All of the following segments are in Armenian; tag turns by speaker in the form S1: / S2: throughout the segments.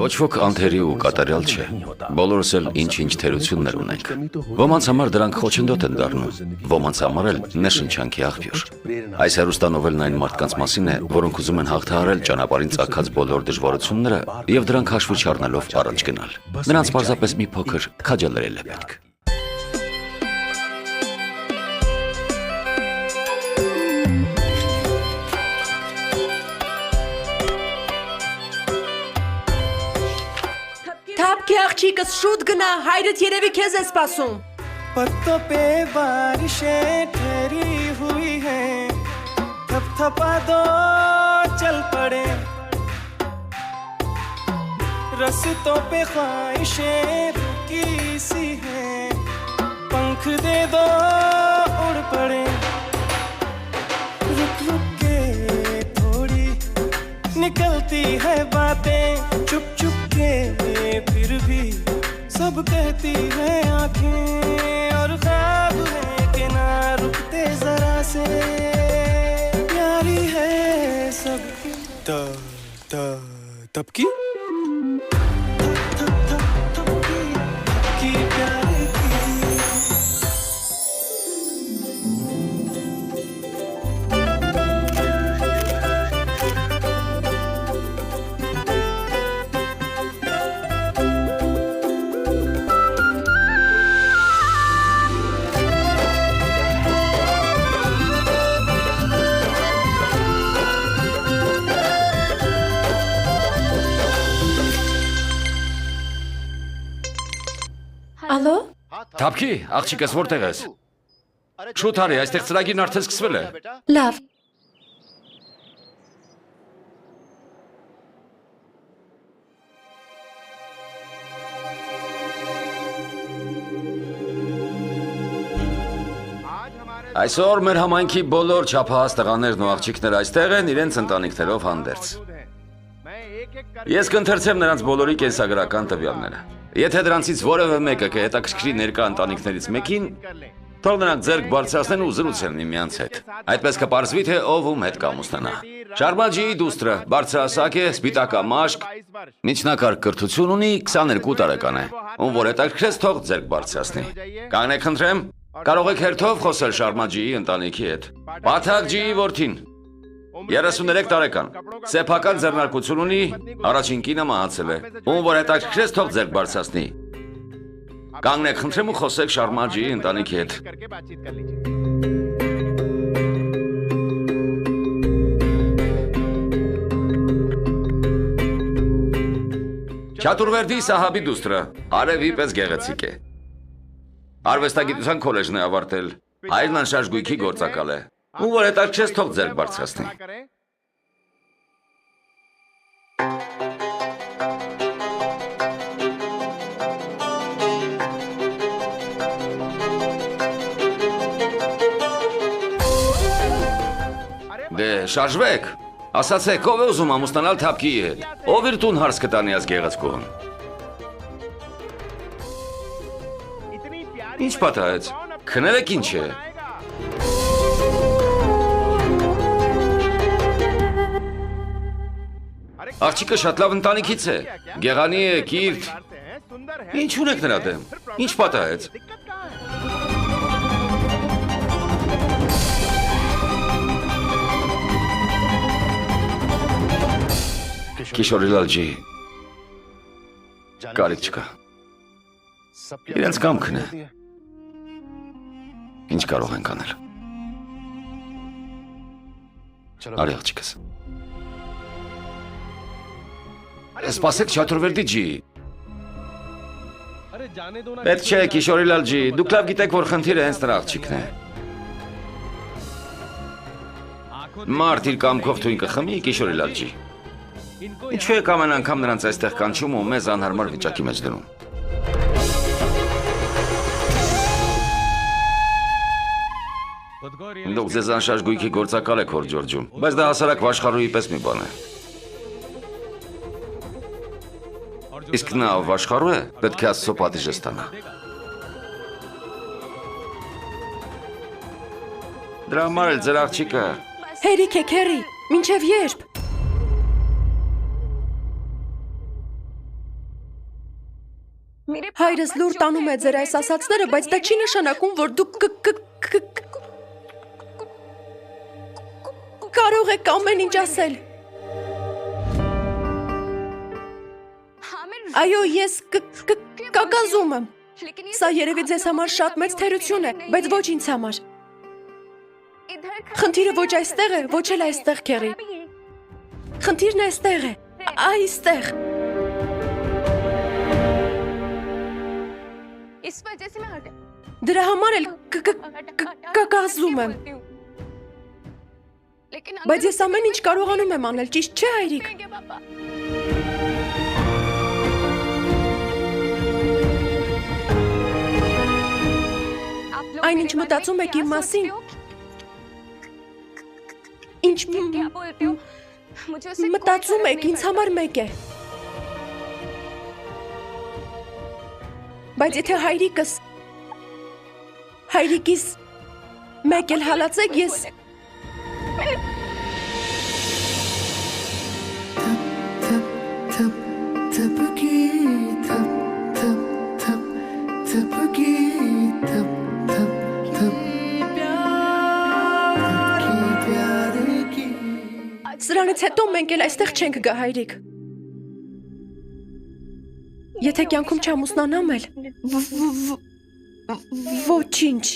S1: Ոչ ոք անթերի ու կատարյալ չէ։ Բոլորս էլ ինչ-ինչ թերություններ ունենք։ Ոմանց համար դրանք խոչընդոտ են դառնում, ոմանց համար էլ ներշնչանքի աղբյուր։ Այս հեռուստանովելն այն մարդկանց մասին է, որոնք ուզում են հաղթահարել ճանապարհին ծագած բոլոր դժվարությունները եւ դրանք հաշվի չառնելով առաջ գնալ։ Նրանց պարզապես մի փոքր քաջալերել է պետք։
S2: Թափքի աղջիկս շուտ գնա, հայրդ երևի քեզ է սպասում։
S3: पत्तों पे बारिशें ठहरी हुई हैं थपथपा दो चल पड़े रस्तों पे ख्वाहिशें रुकी सी हैं पंख दे दो उड़ पड़े रुक रुक के थोड़ी निकलती है बातें चुप चुप के फिर भी सब कहती है आँखें और ख्वाब है कि ना रुकते जरा से प्यारी है सब तब की प्यारी की
S2: Ալո։
S1: Թափքի, աղջիկս որտեղ ես։ Շուտ արի, այստեղ ծրագիրն արդեն սկսվել է։
S2: Լավ։
S1: Այսօր մեր համայնքի բոլոր չափահաս տղաներն ու աղջիկները այստեղ են իրենց ընտանիքներով հանդերձ։ Ես կընթերցեմ նրանց բոլորի կենսագրական տվյալները։ Եթե դրանցից որևէ մեկը կհետաքրքրի ներկա ընտանիքներից մեկին, թող նրանք ձեռք բարձրացնեն ու զրուցեն միմյանց հետ։ Այդպես կպարզվի, թե ով ում հետ կամուսնանա։ Շարմաջիի դուստրը բարձրահասակ է, սպիտակամաշկ, միջնակարգ կրթություն ունի, 22 տարեկան է։ Ում որ հետաքրքրեց, թող ձեռք բարձրացնի։ Կանգնեք խնդրեմ, կարող եք հերթով խոսել Շարմաջիի ընտանիքի հետ։ Բաթակջիի որդին 33 տարեկան, սեփական ձեռնարկություն ունի, առաջին կինը մահացել է։ Ում որ հետաքրքրեց, թող ձեռք բարձրացնի։ Կանգնեք խնդրեմ ու խոսեք Շարմաջիի ընտանիքի հետ։ Չատուրվերդի Սահաբի դուստրը արևի պես գեղեցիկ է։ Արվեստագիտության քոլեջն է ավարտել։ Հայրն անշարժ գույքի գործակալ է։ Ում որ հետաքրքրեց, թող ձեռք բարձրացնի։ Դե, շարժվեք, ասացեք, ով է ուզում ամուսնանալ Թափքիի հետ, ով իր տուն հարս կտանի այս գեղեցկուհուն։ Ինչ պատահեց, քներեք ինչ է։ Աղջիկը շատ լավ ընտանիքից է, գեղանի է, կիրթ։ Ինչ ունեք նրա դեմ, ինչ պատահեց։ Քիշորիլալջի, կարիք չկա։ Իրենց կամքն է։ Ինչ կարող ենք անել։ Արի աղջիկս։ Սպասեք Չատուրվերդի ջի։ Պետք չէ Քիշորիլալջի, դուք լավ գիտեք, որ խնդիրը հենց նրա աղջիկն է։ Մարդ իր կամքով թույն կխմի Քիշորիլալջի։ Ինչու եք ամեն անգամ նրանց այստեղ կանչում ու մեզ անհարմար վիճակի մեջ դնում։ Դուք ձեզ անշարժ գույքի գործակալ եք հոր Ջորջում, բայց դա հասարակ վաշխառուի պես մի բան է։ Իսկ նա վաշխառու է, պետք է Աստծո պատիժը ստանա։ Դրա համար էլ ձեր աղջիկը։
S2: Հերիք է, քերի, մինչև երբ։ Հայրս լուր տանում է ձեր այս ասացները, բայց դա չի նշանակում, որ դուք կարող եք ամեն ինչ ասել։ Այո, ես կկազում եմ։ Սա երևի ձեզ համար շատ մեծ թերություն է, բայց ոչ ինձ համար։ Խնդիրը ոչ այստեղ է, ոչ էլ այստեղ, Քերի։ Խնդիրն այստեղ է, այստեղ։ Դրա համար էլ կկազում եմ։ Բայց ես ամեն ինչ կարողանում եմ անել, ճիշտ չէ, հայրիկ։ Այն ինչ մտածում եք իմ մասին, ինչ մտածում եք ինձ համար մեկ է։ Բայց եթե հայրիկիս մեկ էլ հալածեք, ես… Սրանից հետո մենք էլ այստեղ չենք գա, հայրիկ։ Եթե կյանքում չամուսնանամ էլ, ոչինչ։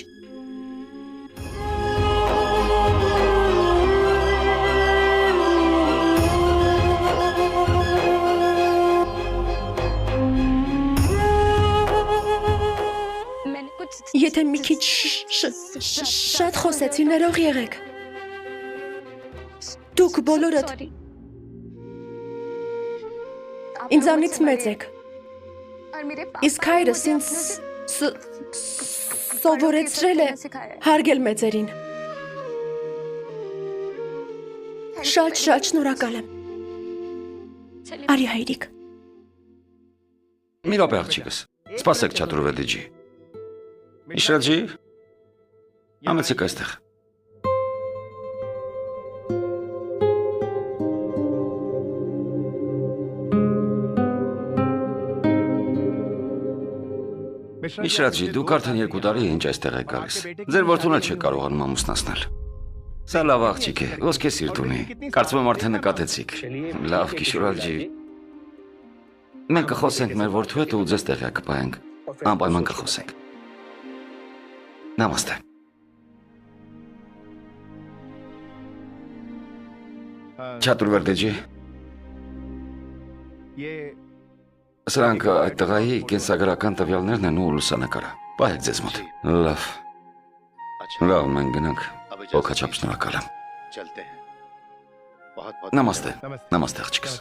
S2: Եթե մի քիչ շատ խոսեցի, ներող եղեք։ Դուք բոլորդ ինձանից մեծ եք։ Իսկ հայրս ինձ սովորեցրել է հարգել մեծերին։ Շատ շնորհակալ եմ։ Արի հայրիկ։
S1: Մի րոպե աղջիկս, սպասեք Չատուրվեդիջի։ Միշրաջի, համեցեք այստեղ։ Միշրաջի, դուք արդեն 2 տարի է ինչ այստեղ եք գալիս։ Ձեր որդուն էլ չեք կարողանում ամուսնացնել։ Սա լավ աղջիկ է, ոսկե սիրտ ունի։ Կարծում եմ արդեն նկատեցիք։ Լավ, Կիշուրալջի։ Մենք կխոսենք մեր որդու հետ ու ձեզ տեղյակ կպահենք։ Անպայման կխոսենք։ Նամաստե։ Չատուրվեդիջի։ Սրանք այդ տղայի կենսագրական տվյալներն են ու լուսանկարը։ Պահեք ձեզ մոտ։ Լավ։ Լավ, մենք գնանք։ Ողջապ շնորհակալ եմ։ Նամաստե։ Նամաստե աղջիկս։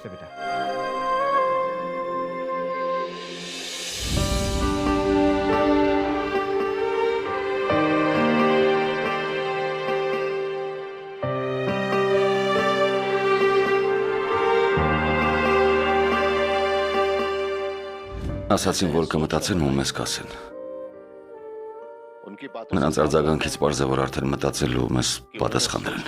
S1: Ասացին, որ կմտածեն ու մեզ կասեն։ Նրանց արձագանքից պարզ է, որ արդեն մտածել ու մեզ պատասխանել են։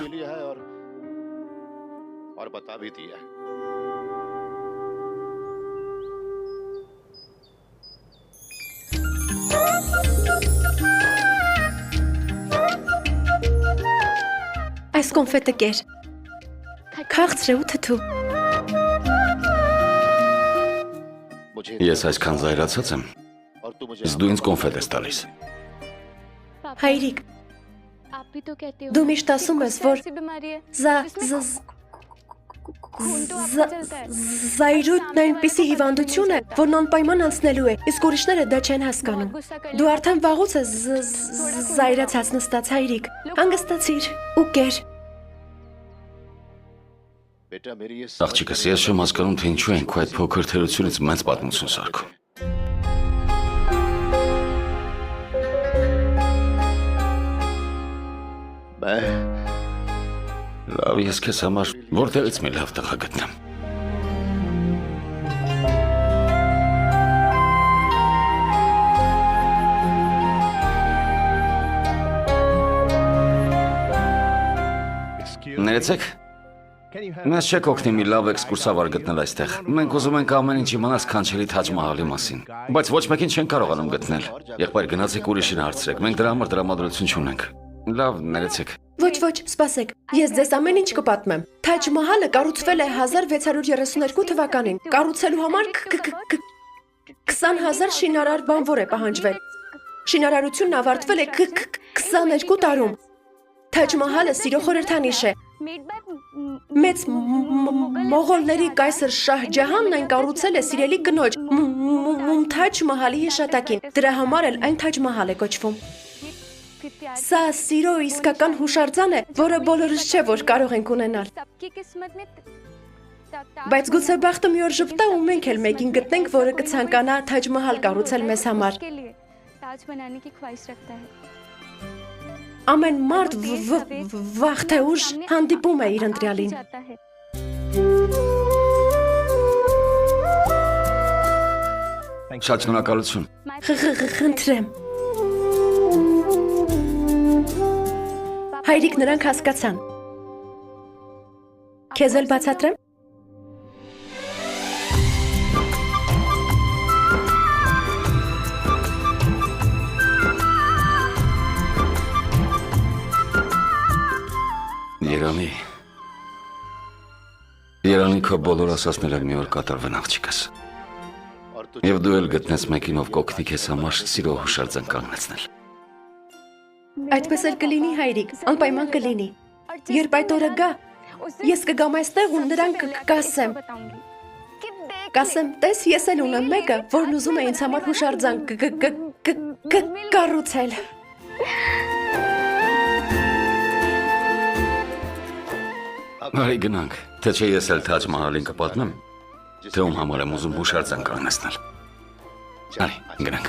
S2: Այս կոնֆետը կեր։ Քաղցր է ու թթու։
S1: Ես այսքան զայրացած եմ, իսկ դու ինձ կոնֆետ ես տալիս։
S2: Հայրիկ, դու միշտ ասում ես, որ զայրույթն այնպիսի հիվանդություն է, որն անպայման անցնելու է, իսկ ուրիշները դա չեն հասկանում։ Դու արդեն վաղուց ես զայրացած նստած, հայրիկ, հանգստացիր ու կեր։
S1: Աղջիկս, ես չեմ հասկանում, թե ինչու են քո այդ փոքր թերությունից մեծ պատմություն սարքում։ Լավ, ես քեզ համար որտեղից մի լավ տղա գտնեմ։ Ներեցեք։ Մեզ չեք օգնի մի լավ էքսկուրսավար գտնել այստեղ։ Մենք ուզում ենք ամեն ինչ իմանալ Քանչելի Թաջ Մահալի մասին, բայց ոչ մեկին չեն կարողանում գտնել։ Եղբայր, գնացեք ուրիշին հարցրեք, մենք դրա համար տրամադրություն չունենք։ Լավ, ներեցեք։
S2: Ոչ, սպասեք։ Ես ձեզ ամեն ինչ կպատմեմ։ Թաջ Մահալը կառուցվել է 1632 թվականին։ Կառուցելու համար 20,000 շինարար բանվոր է պահանջվել։ Շինարարությունն ավարտվել է 22 տարում։ Թաջ Մահալը սիրո խորհրդանիշ է։ Մեծ մողոլների կայսր Շահ Ջահանն այն կառուցել է սիրելի կնոջ Մումթաջ Մահալի հիշատակին։ Դրա համար էլ այն Թաջ Մահալ է կոչվում։ Սա սիրո իսկական հուշարձան է, որը բոլորս չէ, որ կարող ենք ունենալ։ Բայց գուցե բախտը մի օր ժպտա ու մենք էլ մեկին գտնենք, որը կցանկանա Թաջ Մահալ կառուցել մեզ համար։ Ամեն մարդ վաղ թե ուշ հանդիպում է իր ընտրյալին։
S1: Շատ շնորհակալություն։
S2: Խնդրեմ։ Հայրիկ նրանք հասկացան։ Քեզ էլ բացատրեմ։
S1: Երանի քո բոլոր ասածները մի օր կատարվեն աղջիկս։ Եվ դու էլ գտնես մեկին, ով կօգնի քեզ համար սիրո հուշարձան կանգնեցնել։
S2: Այդպես էլ կլինի, հայրիկ, անպայման կլինի։ Երբ այդ օրը գա, ես կգամ այստեղ ու նրան կասեմ։ Կասեմ, տես, ես էլ ունեմ մեկը, որն ուզում է ինձ համար հուշարձան կառուցել։
S1: Արի գնանք, թե չէ ես էլ Թաջ Մահալին կպատմեմ, թե ում համար եմ ուզում հուշարձան կանգնեցնել։ Արի, գնանք։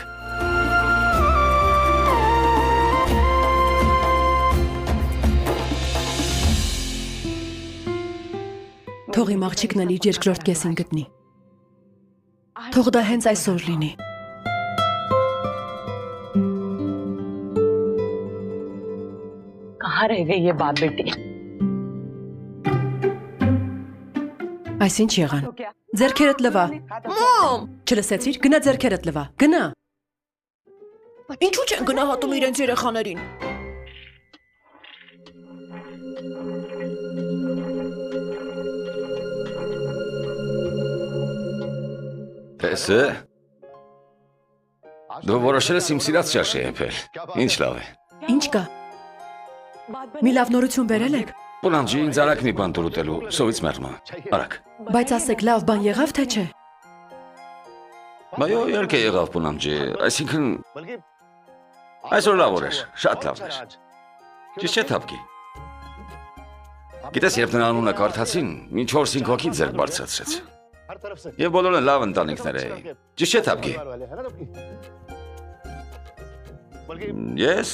S2: Թող իմ աղջիկն էլ իր երկրորդ կեսին գտնի։ Թող դա հենց այսօր լինի։
S4: कहाँ रह गई ये बात बेटी?
S2: Այսինչ եղան։ Ձերքերդ լվա։ Մամ, չլսեցիր, գնա ձերքերդ լվա։ Գնա։ Ինչու չեն գնահատում իրենց երեխաներին։
S1: Տեսը։ Դու որոշել ես իմ սիրած ճաշի եփել։ Ինչ լավ է։
S2: Ինչ կա։ Մի լավ նորություն բերել եք։
S1: Պուլամջի ինձ արագ մի բան տուր ուտելու, սովից մեռնա։ Արագ։
S2: Բայց ասեք, լավ բան եղավ թե չէ։
S1: Բայո, իհարկե եղավ Պուլամջի, այսինքն այսօր լավ օր էր, շատ լավ էր։ Ճիշտ չէ Թափկի։ Գիտես, երբ նրա անունը կարդացին, մինչ 4-5 հոգի ձեռք բարձրացրեց։ Եվ բոլորը լավ ընտանիքներ էին։ Ճիշտ չէ Թափկի։ Ես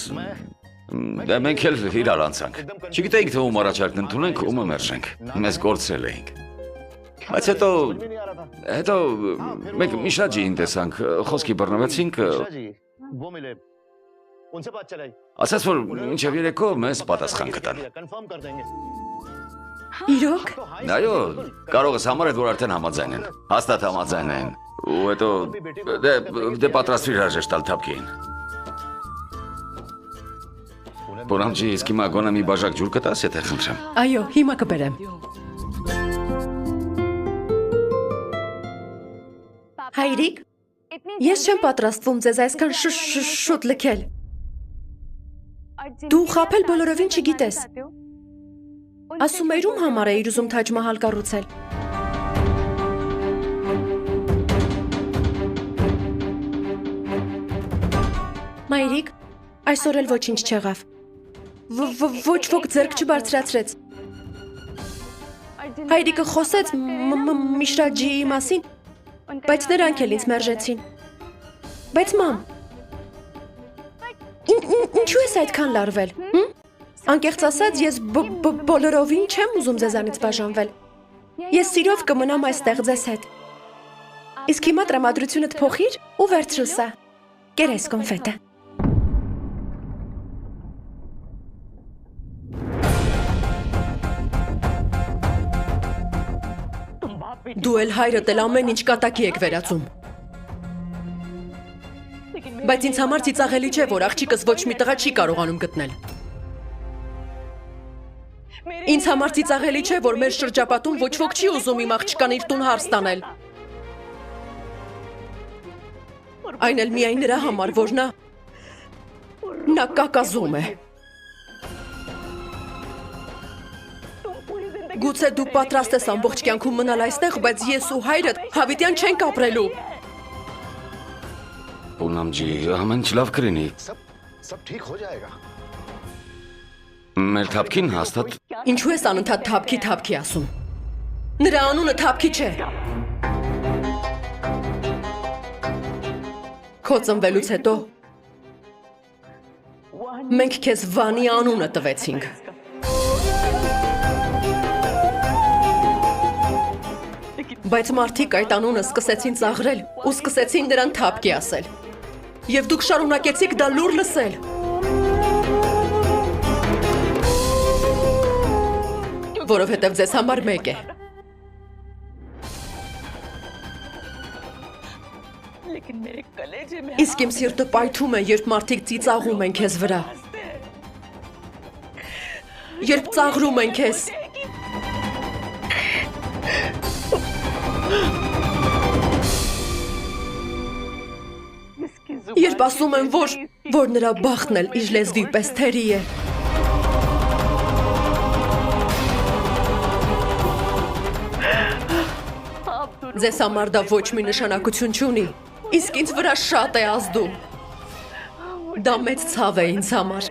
S1: Դե մենք էլ իրար անցանք։ Չգիտեինք թե ում առաջարկն ընդունենք, ումը մերժենք։ Մեզ կորցրել էինք։ Բայց հետո մենք Միշրաջիին տեսանք, խոսքի բռնվեցինք։ Ասաց որ մինչև երեկո մեզ պատասխան կտան։
S2: Իրոք։
S1: Այո, կարող ես համարել, որ արդեն համաձայն են։ Հաստատ համաձայն են։ Ու հետո դե պատրաստվիր հրաժեշտ տալ Թափկիին։ Պուլամջի, իսկ հիմա գոնե մի բաժակ ջուր կտաս, եթե խնդրեմ։
S2: Այո, հիմա կբերեմ։ Հայրիկ, ես չեմ պատրաստվում ձեզ այսքան շուտ լքել։ Դու խաբել բոլորովին չգիտես։ Ասում էր ում համար է իր ուզում Թաջ Մահալ կառուցել։ Մայրիկ, այսօր էլ ոչինչ չեղավ։ Ոչ ոք ձեռք չբարձրացրեց։ Հայրիկը խոսեց Միշրաջիի մասին, բայց նրանք էլ ինձ մերժեցին։ Բայց մամ, ինչու ես այդքան լարվել, հմ? Անկեղծ ասած, ես բոլորովին չեմ ուզում ձեզանից բաժանվել։ Ես սիրով կմնամ այստեղ ձեզ հետ։ Իսկ հիմա տրամադրությունդ փոխիր ու վերցրու սա։ Կեր այս կոնֆետը։ Դու էլ հայրդ էլ ամեն ինչ կատակի եք վերածում։ Բայց ինձ համար ծիծաղելի չէ, որ աղջիկս ոչ մի տղա չի կարողանում գտնել։ Ինձ համար ծիծաղելի չէ, որ մեր շրջապատում ոչ ոք չի ուզում իմ աղջկան իր տուն հարս տանել։ Այն էլ միայն նրա համար, որ նա կակազում է։ Գուցե դու պատրաստ ես ամբողջ կյանքում մնալ այստեղ, բայց ես ու հայրդ հավիտյան չենք ապրելու։
S1: Պունամ ջի, ամեն ինչ լավ կլինի։
S4: सब ठीक हो जाएगा।
S1: Մեր թափքին հաստատ
S2: Ինչու ես անընդհատ թափքի ասում։ Նրա անունը թափքի չէ։ Քո ծնվելուց հետո մենք քեզ Վանի անունը տվեցինք։ Բայց մարդիկ այդ անունը սկսեցին ծաղրել ու սկսեցին նրան թափքի ասել։ Եվ դուք շարունակեցիք դա լուր լսել։ Որովհետև ձեզ համար մեկ է։ Իսկ իմ սիրտը պայթում է, երբ մարդիկ ծիծաղում են քեզ վրա։ Երբ ծաղրում են քեզ։ Երբ ասում են, որ նրա բախտն էլ իր լեզվի պես թերի է։ Ձեզ համար դա ոչ մի նշանակություն չունի, իսկ ինձ վրա շատ է ազդում։ Դա մեծ ցավ է ինձ համար։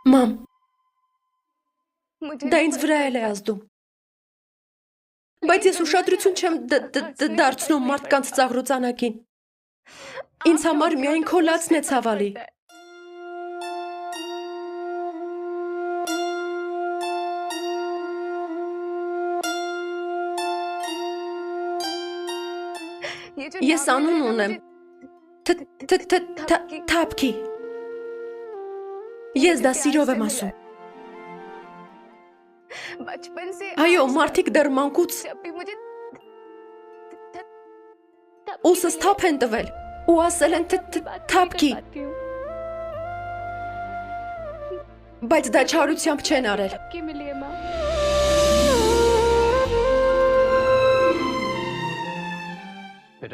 S2: Մամ, դա ինձ վրա էլ է ազդում։ Բայց ես ուշադրություն չեմ դարձնում մարդկանց ծաղրուծանակին։ Ինձ համար միայն քո լացն է ցավալի։ Ես անուն ունեմ թափքի։ Ես դա սիրով եմ ասում։ Այո, մարդիկ դեռ մանկուց ուսս թափ են տվել ու ասել են թափքի։ Բայց դա չարությամբ չեն արել։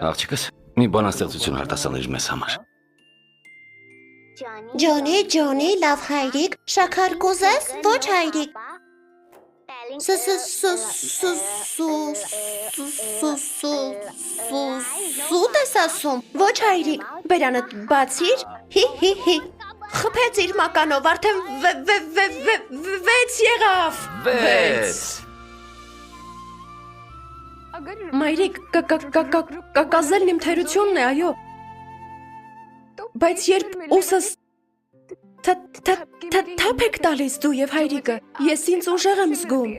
S1: աղջիկս մի բանաստեղծություն արտասանիր մեզ համար։
S5: Ջոնի, լավ հայրիկ, շաքար կուզես, ոչ հայրիկ։ Սուտ ես ասում, ոչ հայրիկ, բերանդ բացիր, հի, խփեց իր մականով, արդեն վեց եղավ։
S1: Վեց։
S2: Մայրիկ, կակազելն իմ թերությունն է, այո։ Բայց երբ ուսս թափ եք տալիս դու և հայրիկը, ես ինձ ուժեղ եմ զգում։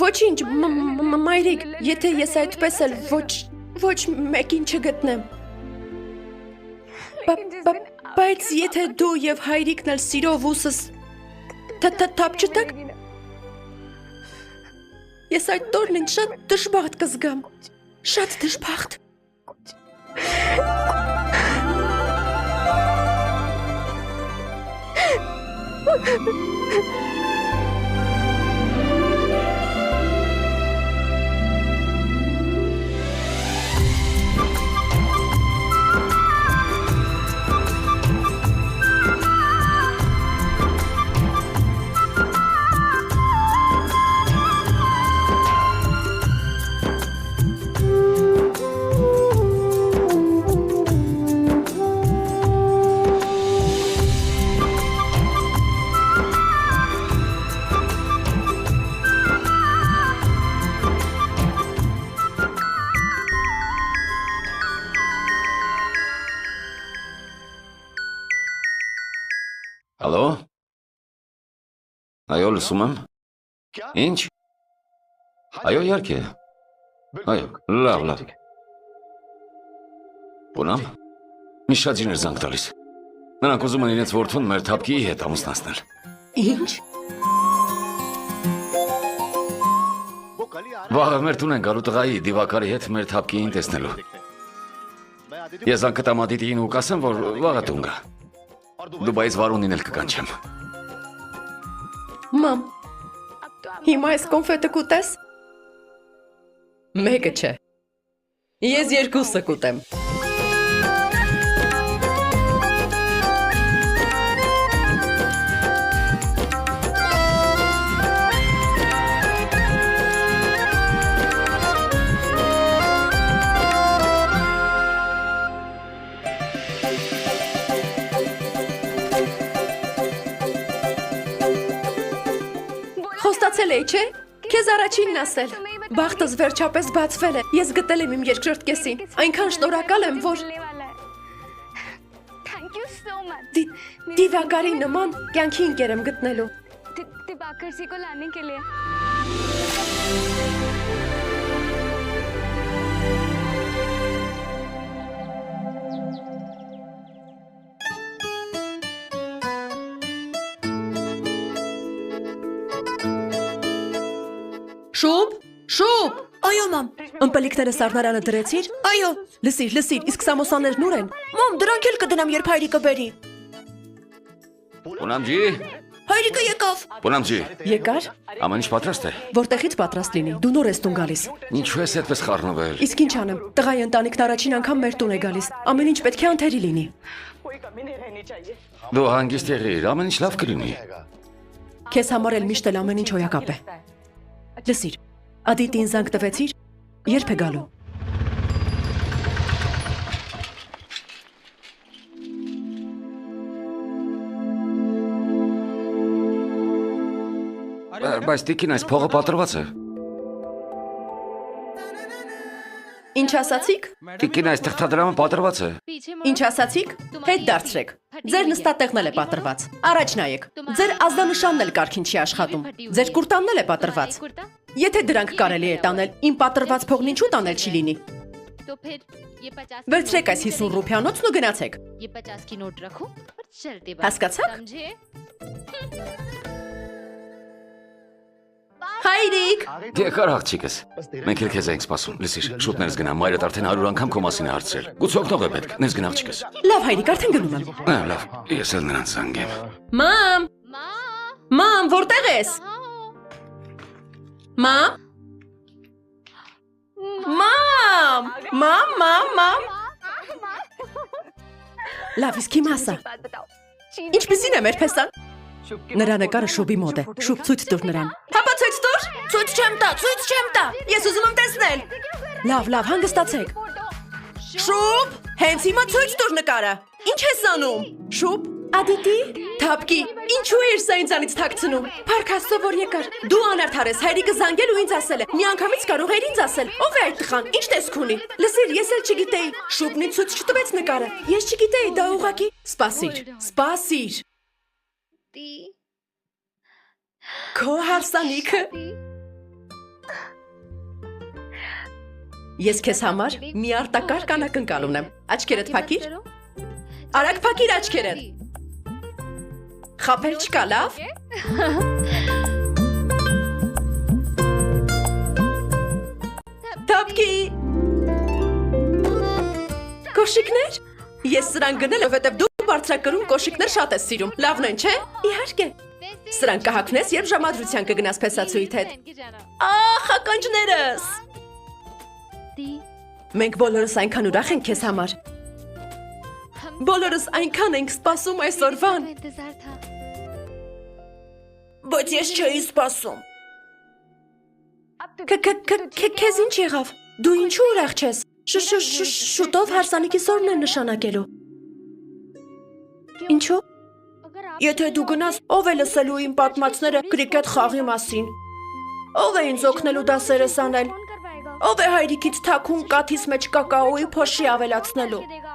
S2: Ոչինչ, մայրիկ, եթե ես այդպես էլ ոչ մեկին չգտնեմ։ Բայց եթե դու և հայրիկն էլ սիրով ուսս թափ չտակ, ես այդ տորն ինձ շատ դժբախտ կզգամ, շատ դժբախտ։
S1: Ալո։ Այո, լսում եմ։ Ինչ։ Այո, իհարկե։ Այո, լավ։ Բունամ, մի շատ ջիներ զանգ տալիս։ Նրանք ուզում են իրենց որդուն մեր թափկիի հետ ամուսնացնել։
S2: Ինչ։
S1: Վաղը մեր տուն են գալու տղայի դիվակարի հետ մեր թափկիին տեսնելու։ Ես անկտամ Ադիտիին ու կասեմ, որ վաղը տուն գա։ Դուբայից Վարունին էլ կկանչեմ։
S2: Մամ, հիմա այս կոնֆետը կուտես։ Մեկը չէ։ Ես երկուսը կուտեմ։ Խոստացել էի, չէ՞։ Քեզ առաջինն ասել։ Բախտս վերջապես բացվել է։ Ես գտել եմ իմ երկրորդ կեսին։ Այնքան շնորհակալ եմ, որ դիվագարի նման կյանքի ընկեր եմ գտնելու։
S6: दिवाकर को लाने के लिए
S2: Շուպ։ Այո, մամ։ Ըմպելիքները սառնարանը դրեցիր։ Այո։ Լսիր, իսկ սամոսաներն ուր են։ Մամ, դրանք էլ կդնամ, երբ հայրիկը բերի։
S1: Բունամ ջի,
S5: Հայրիկը եկավ։
S1: Բունամ ջի,
S2: Եկար։
S1: ամեն ինչ պատրաստ է։
S2: Որտեղից պատրաստ լինի։ Դու նոր ես տուն գալիս։
S1: Ինչու ես այդպես խառնվել։
S2: Իսկ ինչ անեմ։ Տղայի ընտանիքն առաջին անգամ մեր տուն է գալիս։ Ամեն ինչ պետք է անթերի լինի։
S1: Դու հանգիստ եղիր, ամեն ինչ լավ կլինի։
S2: Քեզ համար էլ միշտ էլ ամեն ինչ հոյակապ է։ Լսիր, Ադիտին զանգ տվեցիր, երբ է գալու։
S1: Բայց տիկին այս փողը պատրված է։
S2: Ինչ ասացիք։
S1: Տիկին այս թղթադրամը պատրված է։
S2: Ինչ ասացիք։ Հետ դարձրեք։ Ձեր նստատեղն էլ է պատրված։ Առաջ նայեք։ Ձեր ազդանշանն էլ կարգին չի աշխատում։ Ձեր կուրտանն էլ է պատրված։ Եթե դրանք կարելի է տանել, իմ պատրված փողն ինչու տանել չի լինի։
S6: तो फिर ये 50
S2: Վերցրեք այս 50 ռուփյանոցն ու գնացեք։
S6: ये 50 की नोट रखो और चलते
S2: Հասկացաք։
S6: समझे
S2: Հայրիկ։
S1: Եկար աղջիկս։ Մենք էլ քեզ ենք սպասում։ Լսիր, շուտ ներս գնա, մայրդ արդեն 100 անգամ քո մասին է հարցրել։ Գուցոքնող է պետք։ Ներս գնա աղջիկս։
S2: Լավ հայրիկ, արդեն գնում եմ։
S1: Լավ, ես էլ նրան զանգեմ։
S2: Մամ,
S6: माँ
S2: մամ, որտեղ ես։
S6: कहाँ हो?
S2: Մամ։ Մամ։ Լավ, իսկ իմ ասա։ Ինչպեսին է մեր փեսան։ Նրա նկարը շուբի մոտ է։ Շուբ ցույց տուր նրան։ Հապա ցույց տուր։ Ցույց չեմ տա։ Ես ուզում եմ տեսնել։ Լավ, հանգստացեք։ Շուբ, հենց հիմա ցույց տուր նկարը։ Ինչ ես անում։ Շուբ, Ադիտի, թափկի, ինչու էր սա ինձանից թաքցնում։ Փառք Աստծո, որ եկար։ Դու անարդար ես, հայրիկը զանգել ու ինձ ասել է։ Միանգամից կարող էր ինձ ասել։ Ով է այդ տղան։ Ինչ տեսք ունի։ Լսիր, ես էլ չգիտեի։ Շուբն ինձ ցույց չտվեց նկարը։ Ես չգիտեի, դա ուղղակի։ Սպասիր։
S6: ती
S2: Քո հարսանիքը։ Ես քեզ համար մի արտակարգ անակնկալ ունեմ։ Աչքերդ փակիր։ Արագ փակիր աչքերդ։ Խապել չկա, լավ։ Թափկի։ Կոշիկներ։ Ես սրան գնել, որովհետև դու բարձրակրում կոշիկներ շատ ես սիրում։ Լավն են, չէ։ Իհարկե։ Սրան կհագնես, երբ ժամադրության կգնաս փեսացույթ հետ։ Ախ, ականջներս։
S6: ती
S2: Մենք բոլորս այնքան ուրախ ենք քեզ համար։ Բոլորս այնքան ենք սպասում այսօրվան։
S6: इंतजार था
S2: Բայց ես չէի սպասում։ Քեզ ինչ եղավ։ Դու ինչու ուրախ չես։ Շուտով հարսանիքի սորն է նշանակելու։ Ինչու։ Եթե դու գնաս, ով է լսելու իմ պատմածները կրիկետ խաղի մասին։ Ով է ինձ օգնելու դասերս անել։
S6: कौन करवाएगा
S2: Ով է հայրիկից թաքուն կաթիս մեջ կակաոյի փոշի ավելացնելու։
S6: देगा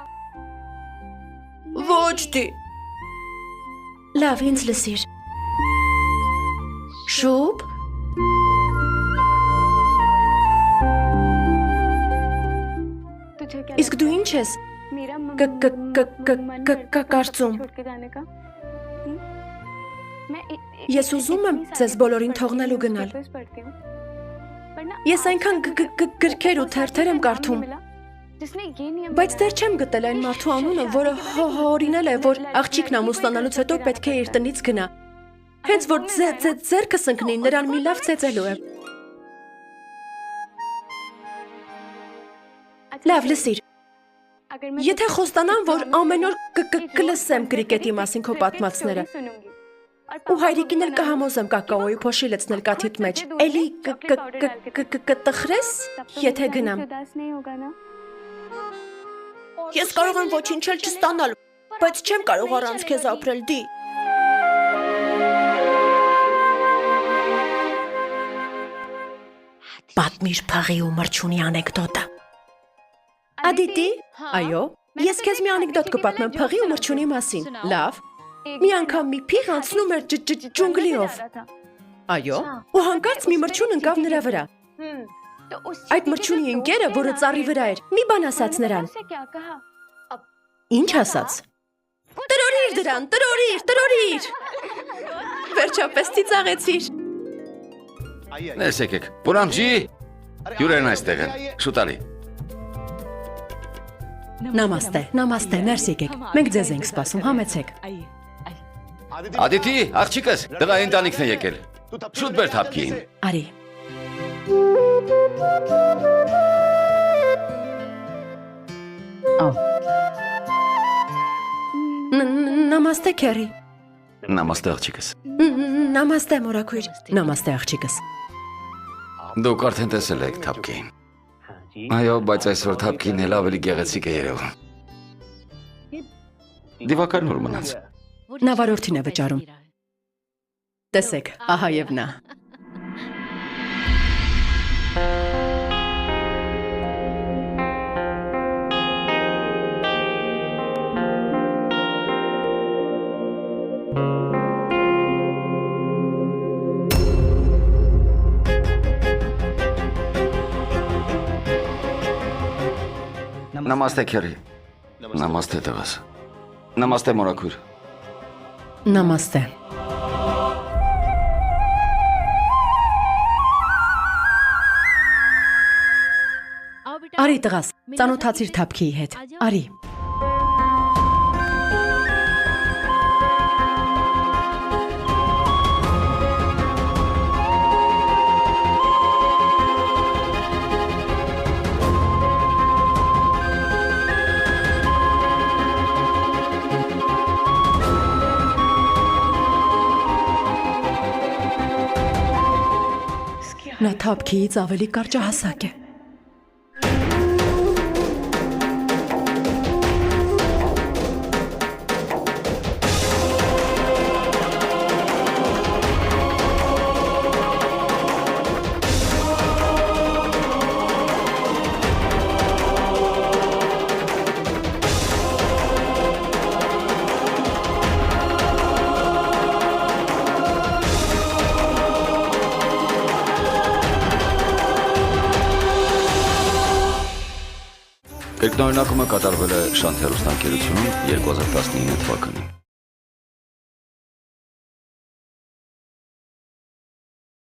S2: Ոչ դի։ Լավ, ինձ լսիր։ Շուբ։ Իսկ դու ինչ ես կարծում։ Ես ուզում եմ ձեզ բոլորին թողնելու գնալ։ Ես այնքան գրքեր ու թերթեր եմ կարդում, բայց դեռ չեմ գտել այն մարդու անունը, որը հորինել է, որ աղջիկն ամուսնանալուց հետո պետք է իր տնից գնա։ Հենց որ ձեռքս ընկնի, նրան մի լավ ծեծելու է։ Լավ, լսիր։ Եթե խոստանամ, որ ամեն օր կլսեմ կրիկետի մասին քո պատմածները, ու հայրիկին էլ կհամոզեմ կակաոյի փոշի լցնել կաթիդ մեջ, էլի կտխրես, եթե գնամ։ Ես կարող եմ ոչինչ էլ չստանալ, բայց չեմ կարող առանց քեզ ապրել, դի։ Պատմիր փաղի ու մրջունի անեկդոտը։ Ադիտի, այո, ես քեզ մի անեկդոտ կպատմեմ փաղի ու մրջունի մասին, լավ։ Մի անգամ մի փիղ անցնում էր ջունգլիով։ Այո, ու հանկարծ մի մրջուն ընկավ նրա վրա։ Այդ մրջունի ընկերը, որը ծառի վրա էր, մի բան ասաց նրան։ Ինչ ասաց։ Տրորիր դրան, տրորիր։ Վերջապես ծիծաղեցիր։
S1: Ներս եկեք։ Պուրամջի, հյուրերն այստեղ են։ Շուտ արի։
S2: Նամաստե, ներս եկեք։ Մենք ձեզ ենք սպասում, համեցեք։
S1: Ադիտի, աղջիկս, դղա ընտանիքն է եկել։ Շուտ բեր թափքին։
S2: Արի։ Նամաստե, քերի։
S1: Նամաստե աղջիկս։
S2: Նամաստե, մորաքույր։ Նամաստե, աղջիկս։
S1: Դուք արդեն տեսել եք թափքին։ Այո, բայց այսօր թափքին էլ ավելի գեղեցիկ է երևում։ Դիվակարն ուր մնաց։
S2: Նա վարորդին է վճարում։ Տեսեք, ահա եւ նա։
S1: Նամաստե քերի։ Նամաստե տղաս։ Նամաստե մորաքույր։
S2: Նամաստե։ Արի տղաս, ծանոթացիր թափքիի հետ։ Արի։ Նա թափքիից ավելի կարճահասակ է։
S1: Կրկնօրինակումը կատարվել է Շանթ հեռուստաընկերությունում 2019 թվականին։